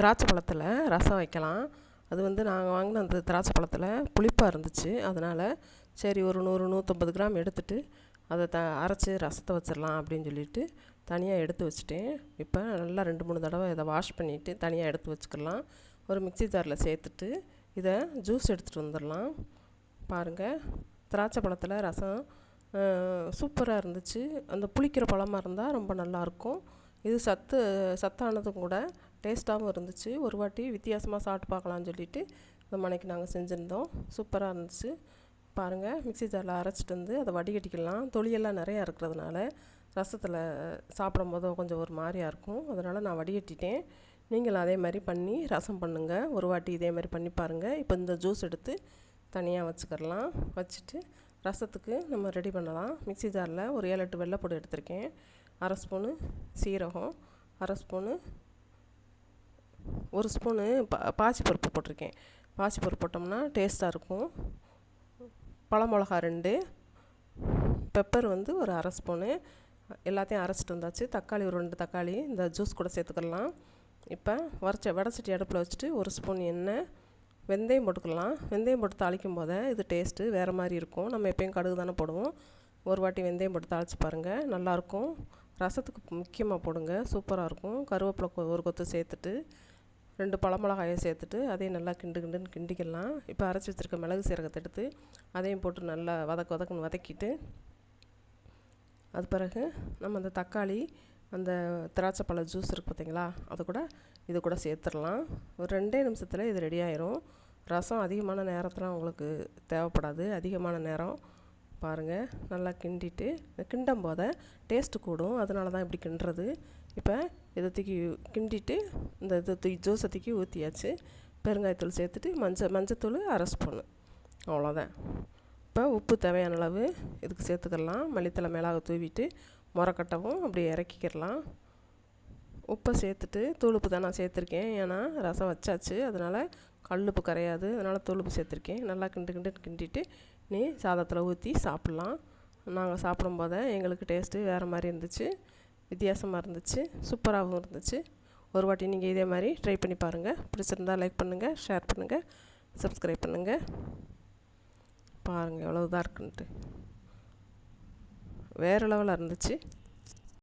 திராட்சை பழத்தில் ரசம் வைக்கலாம். அது வந்து நாங்கள் வாங்கின அந்த திராட்சை பழத்தில் புளிப்பாக இருந்துச்சு. அதனால் சரி ஒரு 100-150 கிராம் எடுத்துகிட்டு அதை அரைச்சி ரசத்தை வச்சிடலாம் அப்படின்னு சொல்லிட்டு தனியாக எடுத்து வச்சுட்டேன். இப்போ நல்லா 2-3 தடவை இதை வாஷ் பண்ணிவிட்டு தனியாக எடுத்து வச்சுக்கலாம். ஒரு மிக்ஸி ஜாரில் சேர்த்துட்டு இதை ஜூஸ் எடுத்துகிட்டு வந்துடலாம். பாருங்கள், திராட்சை பழத்தில் ரசம் சூப்பராக இருந்துச்சு. அந்த புளிக்கிற பழமாக இருந்தால் ரொம்ப நல்லாயிருக்கும். இது சத்தானதும் கூட, டேஸ்ட்டாகவும் இருந்துச்சு. ஒரு வாட்டி வித்தியாசமாக சாப்பிட்டு பார்க்கலான்னு சொல்லிட்டு இந்த மனைக்கு நாங்கள் செஞ்சுருந்தோம். சூப்பராக இருந்துச்சு. பாருங்கள், மிக்ஸி ஜாரில் அரைச்சிட்டு வந்து அதை வடிகட்டிக்கலாம். தொலியெல்லாம் நிறையா இருக்கிறதுனால ரசத்தில் சாப்பிடும் போது கொஞ்சம் ஒரு மாதிரியாக இருக்கும். அதனால் நான் வடிகட்டிட்டேன். நீங்களும் அதே மாதிரி பண்ணி ரசம் பண்ணுங்கள். ஒரு வாட்டி இதே மாதிரி பண்ணி பாருங்கள். இப்போ இந்த ஜூஸ் எடுத்து தனியாக வச்சுக்கிடலாம். வச்சுட்டு ரசத்துக்கு நம்ம ரெடி பண்ணலாம். மிக்ஸி ஜாரில் ஒரு 7-8 வெள்ளைப்பூடு எடுத்திருக்கேன். 1/2 ஸ்பூனு சீரகம், 1/2 ஸ்பூனு 1 ஸ்பூனு பாசிப்பருப்பு போட்டிருக்கேன். பாசிப்பருப்பு போட்டோம்னா டேஸ்ட்டாக இருக்கும். பழமிளகா 2, பெப்பர் வந்து ஒரு 1/2 ஸ்பூனு. எல்லாத்தையும் அரைச்சிட்டு வந்தாச்சு. தக்காளி ஒரு 2 தக்காளி இந்த ஜூஸ் கூட சேர்த்துக்கலாம். இப்போ வடச்சட்டி அடுப்பில் வச்சுட்டு 1 ஸ்பூன் எண்ணெய், வெந்தயம் போட்டுக்கலாம். வெந்தயம் போட்டு தாளிக்கும் போது இது டேஸ்ட்டு வேறு மாதிரி இருக்கும். நம்ம எப்பயும் கடுகு தானே போடுவோம். ஒரு வாட்டி வெந்தயம் போட்டு தாளித்து பாருங்கள், நல்லாயிருக்கும். ரசத்துக்கு முக்கியமாக போடுங்க, சூப்பராக இருக்கும். கருவேப்பிலை ஒரு கொத்து சேர்த்துட்டு 2 பழமிளகாயை சேர்த்துட்டு அதையும் நல்லா கிண்டுன்னு கிண்டிக்கலாம். இப்போ அரைச்சி வச்சுருக்க மிளகு சீரகத்தை எடுத்து அதையும் போட்டு நல்லா வதக்குன்னு வதக்கிட்டு, அது பிறகு நம்ம அந்த தக்காளி அந்த திராட்சை பழ ஜூஸ் இருக்குது பார்த்தீங்களா, இது கூட சேர்த்துடலாம். ஒரு 2 நிமிஷத்தில் இது ரெடி ஆயிரும். ரசம் அதிகமான நேரத்தில் உங்களுக்கு தேவைப்படாது. அதிகமான நேரம் பாருங்கள், நல்லா கிண்டிட்டு கிண்டும் போத டேஸ்ட்டு கூடும். அதனால தான் இப்படி கிண்டுறது. இப்போ இதை தூக்கி கிண்டிட்டு இந்த ஜூஸை தூக்கி ஊற்றியாச்சு. பெருங்காயத்தூள் சேர்த்துட்டு மஞ்சத்தூள் 1/2 ஸ்பூனு, அவ்வளோதான். இப்போ உப்பு தேவையான அளவு இதுக்கு சேர்த்துக்கலாம். மல்லித்தலை மேலாக தூவிட்டு முறக்கட்டவும் அப்படியே இறக்கிக்கிடலாம். உப்பை சேர்த்துட்டு, தூளுப்பு தான் நான் சேர்த்துருக்கேன். ஏன்னா ரசம் வச்சாச்சு, அதனால் கல்லுப்பு கரையாது. அதனால் தூளுப்பு சேர்த்துருக்கேன். நல்லா கிண்டிட்டு நீ சாதத்தில் ஊற்றி சாப்பிட்லாம். நாங்கள் சாப்பிடும்போது எங்களுக்கு டேஸ்ட்டு வேறு மாதிரி இருந்துச்சு, வித்தியாசமாக இருந்துச்சு, சூப்பராகவும் இருந்துச்சு. ஒரு வாட்டி நீங்கள் இதே மாதிரி ட்ரை பண்ணி பாருங்கள். பிடிச்சிருந்தா லைக் பண்ணுங்கள், ஷேர் பண்ணுங்கள், சப்ஸ்கிரைப் பண்ணுங்கள். பாருங்கள் எவ்வளோ இதாக இருக்குன்ட்டு, வேறு லெவலில் இருந்துச்சு.